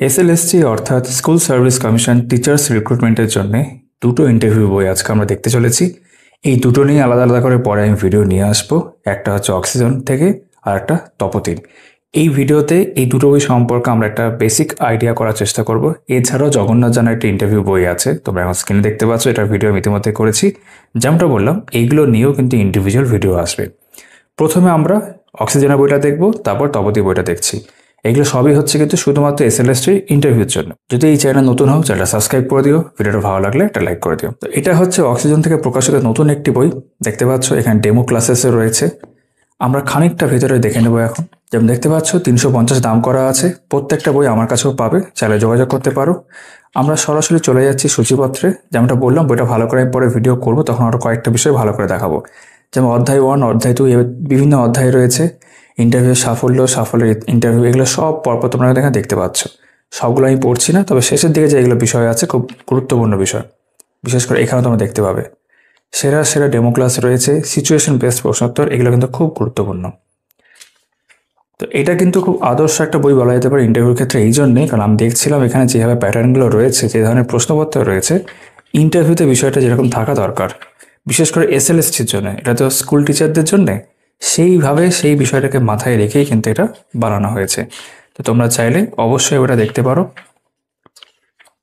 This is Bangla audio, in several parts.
এসএলএসসি অর্থাৎ স্কুল সার্ভিস কমিশন টিচার্স রিক্রুটমেন্টের জন্য দুটো ইন্টারভিউ বই আজকে আমরা দেখতে চলেছি। এই দুটো নিয়ে আলাদা আলাদা করে পরে আমি ভিডিও নিয়ে আসবো। একটা হচ্ছে অক্সিজেন থেকে আর একটা তপতির। এই ভিডিওতে এই দুটো বই সম্পর্কে আমরা একটা বেসিক আইডিয়া করার চেষ্টা করব। এছাড়াও জগন্নাথ জানার একটা ইন্টারভিউ বই আছে, তোমরা এখন স্ক্রিনে দেখতে পাচ্ছ, এটার ভিডিও আমি ইতিমধ্যে করেছি। যেমনটা বললাম, এইগুলো নিয়েও কিন্তু ইন্ডিভিজুয়াল ভিডিও আসবে। প্রথমে আমরা অক্সিজেনের বইটা দেখব, তারপর তপতি বইটা দেখছি। এগুলো সবই হচ্ছে কিন্তু শুধুমাত্র এসএলএসটির ইন্টারভিউর জন্য। যদি এই চ্যানেল নতুন হও, চ্যানেলটা সাবস্ক্রাইব করে দিও, ভিডিওটা ভালো লাগলে একটা লাইক করে দিও। তো এটা হচ্ছে অক্সিজেন থেকে প্রকাশিত নতুন একটি বই। দেখতে পাচ্ছ এখানে ডেমো ক্লাসেসও রয়েছে। আমরা খানিকটা ভেতরে দেখে নেবো এখন। যেমন দেখতে পাচ্ছ 350 দাম করা আছে। প্রত্যেকটা বই আমার কাছেও পাবে, চাইলে যোগাযোগ করতে পারো। আমরা সরাসরি চলে যাচ্ছি সূচিপত্রে। যেমনটা বললাম, বইটা ভালো করে আমি পরে ভিডিও করবো, তখন আরও কয়েকটা বিষয় ভালো করে দেখাবো। যেমন অধ্যায় 1, অধ্যায় 2, বিভিন্ন অধ্যায় রয়েছে। ইন্টারভিউ সাফল্যের ইন্টারভিউ, এগুলো সব পরপর তোমরা এখানে দেখতে পাচ্ছ। সবগুলো আমি পড়ছি না, তবে শেষের দিকে যে এগুলো বিষয় আছে খুব গুরুত্বপূর্ণ বিষয়, বিশেষ করে এখানে তোমরা দেখতে পাবে সেরা সেরা ডেমো ক্লাস রয়েছে, সিচুয়েশন বেসড প্রশ্নোত্তর, এগুলো কিন্তু খুব গুরুত্বপূর্ণ। তো এটা কিন্তু খুব আদর্শ একটা বই বলা যেতে পারে ইন্টারভিউর ক্ষেত্রে, এই জন্যে কারণ আমি দেখছিলাম এখানে যেভাবে প্যাটার্নগুলো রয়েছে, যে ধরনের প্রশ্নপত্র রয়েছে, ইন্টারভিউতে বিষয়টা যেরকম থাকা দরকার, বিশেষ করে এসএলএসটির জন্য, এটা তো স্কুল টিচারদের জন্যে, সেইভাবে সেই বিষয়টাকে মাথায় রেখেই কিন্তু এটা বানানো হয়েছে। তো তোমরা চাইলে অবশ্যই ওটা দেখতে পারো।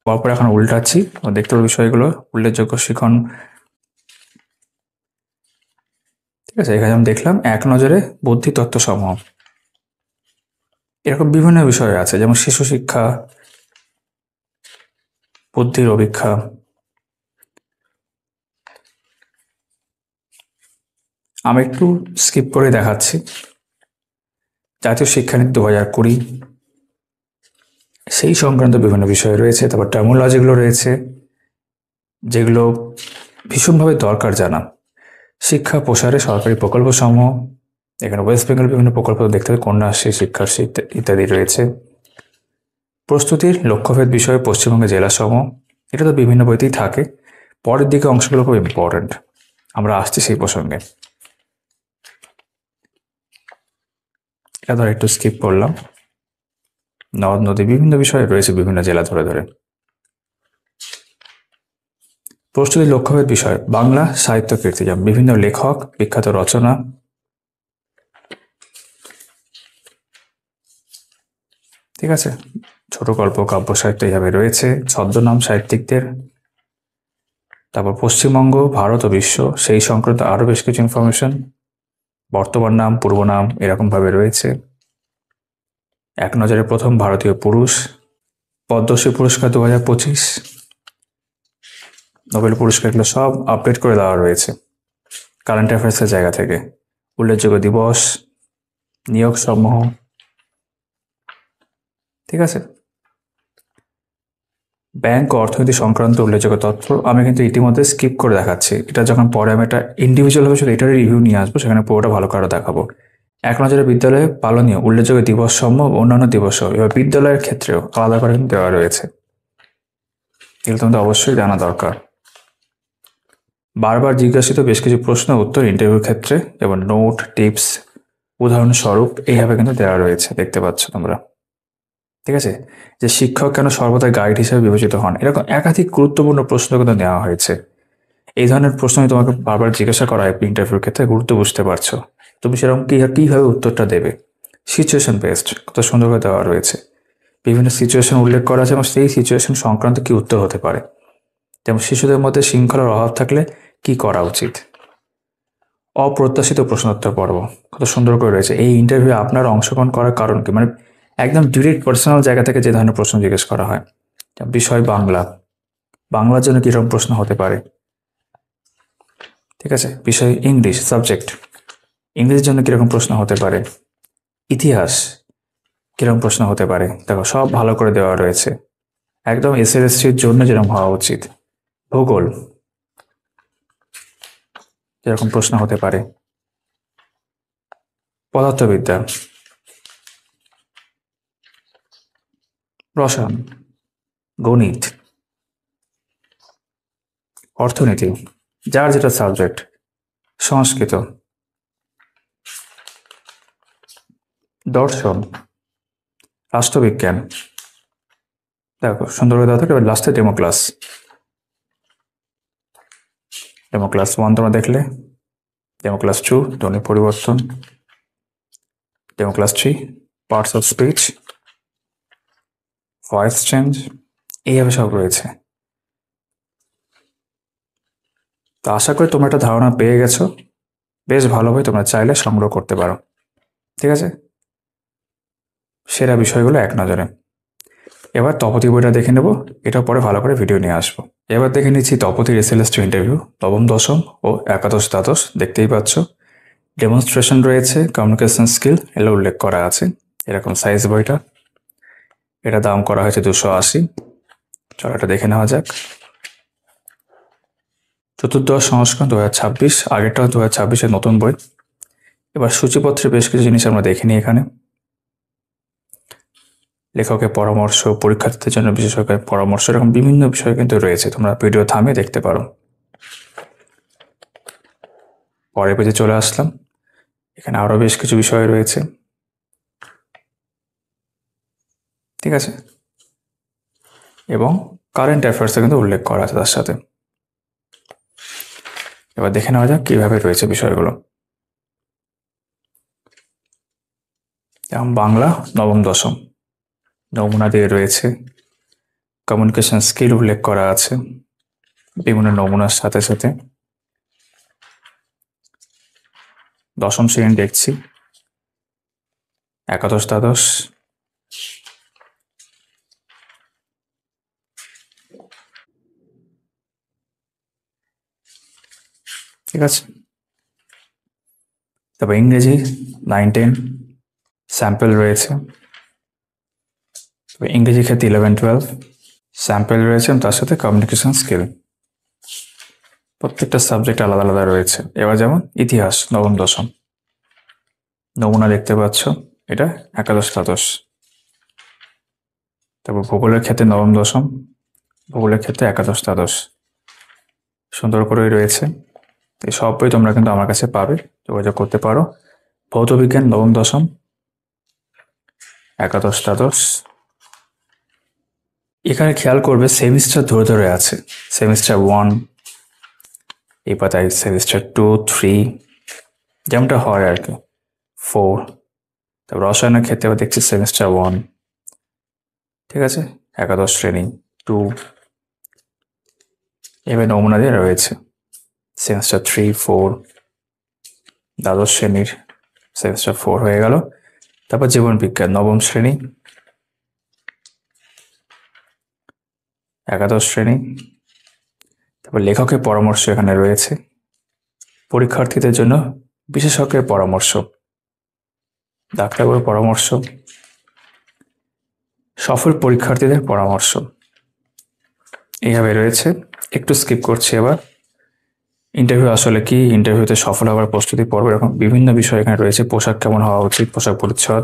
পরপর এখন উল্টাচ্ছি, দেখতে পারো বিষয়গুলো। উল্লেখযোগ্য শিখন, ঠিক আছে। এখানে আমি দেখলাম এক নজরে বুদ্ধি তত্ত্ব সমূহ, এরকম বিভিন্ন বিষয় আছে, যেমন শিশু শিক্ষা, বুদ্ধির অভিক্ষা। আমি একটু স্কিপ করে দেখাচ্ছি। জাতীয় শিক্ষানীতি 2020, সেই সংক্রান্ত বিভিন্ন বিষয় রয়েছে। তারপর টার্মোলজিগুলো রয়েছে, যেগুলো ভীষণভাবে দরকার জানা। শিক্ষা প্রসারে সরকারি প্রকল্প সমূহ, এখানে ওয়েস্ট বেঙ্গল বিভিন্ন প্রকল্প দেখতে হবে, কন্যাশ্রী, শিক্ষাশ্রী ইত্যাদি রয়েছে। প্রস্তুতির লক্ষ্যভেদ বিষয়ে পশ্চিমবঙ্গের জেলাসমূহ, এটা তো বিভিন্ন বইতেই থাকে। পরের দিকে অংশগুলো খুব ইম্পর্টেন্ট, আমরা আসছি সেই প্রসঙ্গে। এটা ধর একটু স্কিপ করলাম। নদ নদী বিভিন্ন বিষয় রয়েছে বিভিন্ন জেলা ধরে ধরে। প্রস্তুতির লক্ষ্যভেদ বিষয়, বাংলা সাহিত্য কীর্তি, যেমন বিভিন্ন লেখক, বিখ্যাত রচনা। ঠিক আছে, ছোট গল্প, কাব্য সাহিত্য এইভাবে রয়েছে। ছদ্মনাম সাহিত্যিকদের। তারপর পশ্চিমবঙ্গ, ভারত ও বিশ্ব, সেই সংক্রান্ত আরও বেশ কিছু ইনফরমেশন। বর্তমান নাম, পূর্ব নাম, এরকমভাবে রয়েছে। এক নজরে প্রথম ভারতীয় পুরুষ, পদ্মশ্রী পুরস্কার 2025, নোবেল পুরস্কার, এগুলো সব আপডেট করে দেওয়া রয়েছে কারেন্ট অ্যাফেয়ার্সের জায়গা থেকে। উল্লেখযোগ্য দিবস, নিয়োগ সমূহ, ঠিক আছে। ব্যাংক ও অর্থনীতি সংক্রান্ত উল্লেখযোগ্য তথ্য আমি কিন্তু ইতিমধ্যে স্কিপ করে দেখাচ্ছি। এটা যখন পরে আমি একটা ইন্ডিভিজুয়ালভাবে শুধু এটারই রিভিউ নিয়ে আসবো, সেখানে পুরোটা ভালো করে দেখাবো। এক নজরে বিদ্যালয়ে পালনীয় উল্লেখযোগ্য দিবস সমূহ, অন্যান্য দিবসও এবার বিদ্যালয়ের ক্ষেত্রেও আলাদা করে দেওয়া রয়েছে। এগুলো তোমাদের অবশ্যই জানা দরকার। বারবার জিজ্ঞাসিত বেশ কিছু প্রশ্ন উত্তর ইন্টারভিউর ক্ষেত্রে, যেমন নোট, টিপস, উদাহরণস্বরূপ, এইভাবে কিন্তু দেওয়া রয়েছে, দেখতে পাচ্ছ তোমরা। ঠিক আছে, যে শিক্ষক কেন সর্বদা গাইড হিসেবে বিবেচিত হন, এরকম একাধিক গুরুত্বপূর্ণ প্রশ্ন কিন্তু নেওয়া হয়েছে। এই ধরনের প্রশ্ন তোমাকে বারবার জিজ্ঞাসা করা হয় ইন্টারভিউর ক্ষেত্রে, গুরুত্ব বুঝতে পারছো, তুমি সেরকম কিভাবে উত্তরটা দেবে। সিচুয়েশন বেসড কত সুন্দর করে দেওয়া রয়েছে, বিভিন্ন সিচুয়েশন উল্লেখ করা আছে এবং সেই সিচুয়েশন সংক্রান্ত কি উত্তর হতে পারে। যেমন শিশুদের মধ্যে শৃঙ্খলার অভাব থাকলে কি করা উচিত। অপ্রত্যাশিত প্রশ্নোত্তর পর্ব কত সুন্দর করে রয়েছে। এই ইন্টারভিউ আপনার অংশগ্রহণ করার কারণ কি, মানে একদম ডিরেক্ট পার্সোনাল জায়গা থেকে যে ধরনের প্রশ্ন জিজ্ঞেস করা হয়। বিষয় বাংলা, বাংলার জন্য কিরকম প্রশ্ন হতে পারে। ঠিক আছে, বিষয় ইংলিশ সাবজেক্ট, ইংরেজির জন্য কিরকম প্রশ্ন হতে পারে। ইতিহাস, কিরকম প্রশ্ন হতে পারে, দেখো সব ভালো করে দেওয়া রয়েছে, একদম এসএলএসটির জন্য যেরকম হওয়া উচিত। ভূগোল, যেরকম প্রশ্ন হতে পারে। পদার্থবিদ্যা, রসায়ন, গণিত, অর্থনীতি, যার যেটা সাবজেক্ট, সংস্কৃত, দর্শন, রাষ্ট্রবিজ্ঞান, দেখো সুন্দর করে দেওয়া থাকে। এবার লাস্টে ডেমো ক্লাস 1 তোমরা দেখলে, ডেমো ক্লাস 2 ধ্বনি পরিবর্তন, demo class 3 parts of speech, voice change, এইভাবে সব রয়েছে। তো আশা করি তোমরা একটা ধারণা পেয়ে গেছো। বেশ ভালোভাবে তোমরা চাইলে সংগ্রহ করতে পারো। ঠিক আছে, সেরা বিষয়গুলো এক নজরে। এবার তপতি বইটা দেখে নেব, এটা পরে ভালো করে ভিডিও নিয়ে আসবো। এবার দেখে নিচ্ছি তপতির SLS 2 ইন্টারভিউ নবম দশম ও একাদশ দ্বাদশ। দেখতেই পাচ্ছ ডেমনস্ট্রেশন রয়েছে, কমিউনিকেশন স্কিল এগুলো উল্লেখ করা আছে। এরকম সাইজ বইটা, এটা দাম করা হয়েছে 280। চলো এটা দেখে নেওয়া যাক। চতুর্দশ সংস্করণ 2026, আগেরটা 2026-এর নতুন বই। এবার সূচিপত্রে বেশ কিছু জিনিস আমরা দেখে নিই। এখানে লেখকের পরামর্শ, পরীক্ষার্থীদের জন্য বিশেষজ্ঞের পরামর্শ, এরকম বিভিন্ন বিষয় কিন্তু রয়েছে। তোমরা ভিডিও থামিয়ে দেখতে পারো। পরের পেজে চলে আসলাম, এখানে আরো বেশ কিছু বিষয় রয়েছে। ঠিক আছে, এবং কারেন্ট অ্যাফেয়ার্সে কিন্তু উল্লেখ করা আছে তার সাথে। এবার দেখে নেওয়া যাক কিভাবে রয়েছে বিষয়গুলো। যেমন বাংলা নবম দশম নমুনা দিয়ে রয়েছে, কমিউনিকেশন স্কিল উল্লেখ করা আছে বিভিন্ন নমুনার সাথে সাথে। দশম শ্রেণী দেখছি, একাদশ দ্বাদশ, ঠিক আছে। তারপর ইংরেজি 9-10 স্যাম্পল রয়েছে। ইংরেজি ক্ষেত্রে 11-12 স্যাম্পল রয়েছে, তার সাথে কমিউনিকেশন স্কিল। প্রত্যেকটা সাবজেক্ট আলাদা আলাদা রয়েছে। এবার যেমন ইতিহাস নবম দশম নমুনা দেখতে পাচ্ছ, এটা একাদশ দ্বাদশ। তারপর ভূগোলের ক্ষেত্রে নবম দশম, ভূগোলের ক্ষেত্রে একাদশ দ্বাদশ। সুন্দর করেই রয়েছে। এই সব বই তোমরা কিন্তু আমার কাছে পাবে, যোগাযোগ করতে পারো। ভৌতবিজ্ঞান নবম দশম, একাদশ দ্বাদশ। এখানে খেয়াল করবে সেমিস্টার ধরে ধরে আছে। সেমিস্টার 1, এই পাতায় সেমিস্টার 2, 3, যেমনটা হয় আর কি, 4। তারপর রসায়নের ক্ষেত্রে আবার দেখছি সেমিস্টার 1, ঠিক আছে, একাদশ শ্রেণী 2। এবার নমুনা দিয়ে রয়েছে সেমিস্টার 3, 4, দ্বাদশ শ্রেণীর সেমিস্টার 4 হয়ে গেল। তারপর জীবন বিজ্ঞান নবম শ্রেণী, একাদশ শ্রেণী। তারপর লেখকের পরামর্শ এখানে রয়েছে, পরীক্ষার্থীদের জন্য বিশেষজ্ঞের পরামর্শ, ডাক্তারবাবুর পরামর্শ, সফল পরীক্ষার্থীদের পরামর্শ, এইভাবে রয়েছে। একটু স্কিপ করছি। এবার ইন্টারভিউ আসলে কি, ইন্টারভিউতে সফল হওয়ার প্রস্তুতি পর্ব, এরকম বিভিন্ন বিষয় এখানে রয়েছে। পোশাক কেমন হওয়া উচিত, পোশাক পরিচ্ছদ,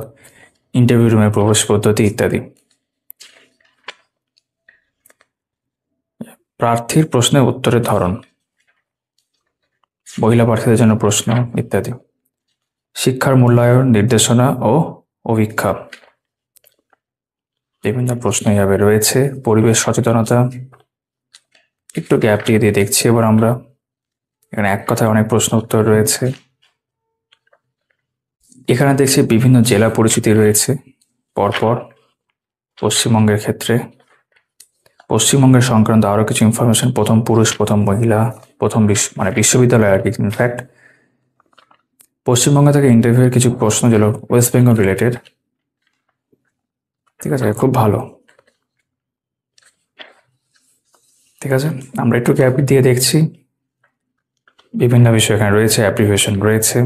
ইন্টারভিউ রুমের প্রবেশ পদ্ধতি ইত্যাদি। প্রার্থীর প্রশ্নের উত্তরের ধরন, মহিলা প্রার্থীদের জন্য প্রশ্ন ইত্যাদি। শিক্ষার মূল্যায়ন, নির্দেশনা ও অভিক্ষা, বিভিন্ন প্রশ্ন এইভাবে রয়েছে। পরিবেশ সচেতনতা, একটু গ্যাপ দিয়ে দিয়ে দেখছি এবার আমরা। এখানে এক কথায় অনেক প্রশ্ন উত্তর রয়েছে। এখানে দেখছি বিভিন্ন জেলা পরিচিতি রয়েছে পরপর। পশ্চিমবঙ্গের ক্ষেত্রে পশ্চিমবঙ্গের সংক্রান্ত আরো কিছু ইনফরমেশন, প্রথম পুরুষ, প্রথম মহিলা, প্রথম মানে বিশ্ববিদ্যালয় আর কি। ইনফ্যাক্ট পশ্চিমবঙ্গ থেকে ইন্টারভিউয়ের কিছু প্রশ্ন যেগুলো ওয়েস্ট বেঙ্গল রিলেটেড, ঠিক আছে, খুব ভালো। ঠিক আছে, আমরা একটু গ্যাপ দিয়ে দেখছি। বিভিন্ন বিষয় এখানে রয়েছে, অ্যাপ্লিকেশন রয়েছে।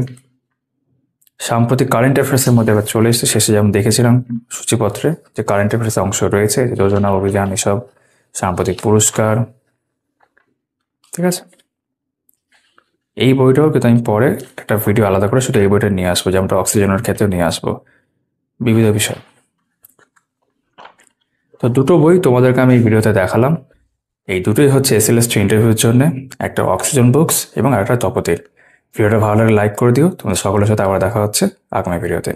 সাম্প্রতিক কারেন্ট অ্যাফেয়ার্সের মধ্যে এবার চলে এসেছে। শেষে যেমন দেখেছিলাম সূচিপত্রে যে কারেন্ট অ্যাফেয়ার্সের অংশ রয়েছে, যোজনা, অভিযান, এসব, সাম্প্রতিক পুরস্কার। ঠিক আছে, এই বইটাও কিন্তু আমি পরে একটা ভিডিও আলাদা করে শুধু এই বইটা নিয়ে আসবো, যেমনটা অক্সিজেনের ক্ষেত্রে নিয়ে আসবো, বিবিধ বিষয়। তো দুটো বই তোমাদেরকে আমি এই ভিডিওতে দেখালাম। এই দুটোই হচ্ছে SLS 2 ইন্টারভিউর জন্য, একটা অক্সিজেন বুকস এবং একটা তপতির। ভিডিওটা ভালো লাগলে লাইক করে দিও। তোমাদের সকলের সাথে আবার দেখা হচ্ছে আগামী ভিডিওতে।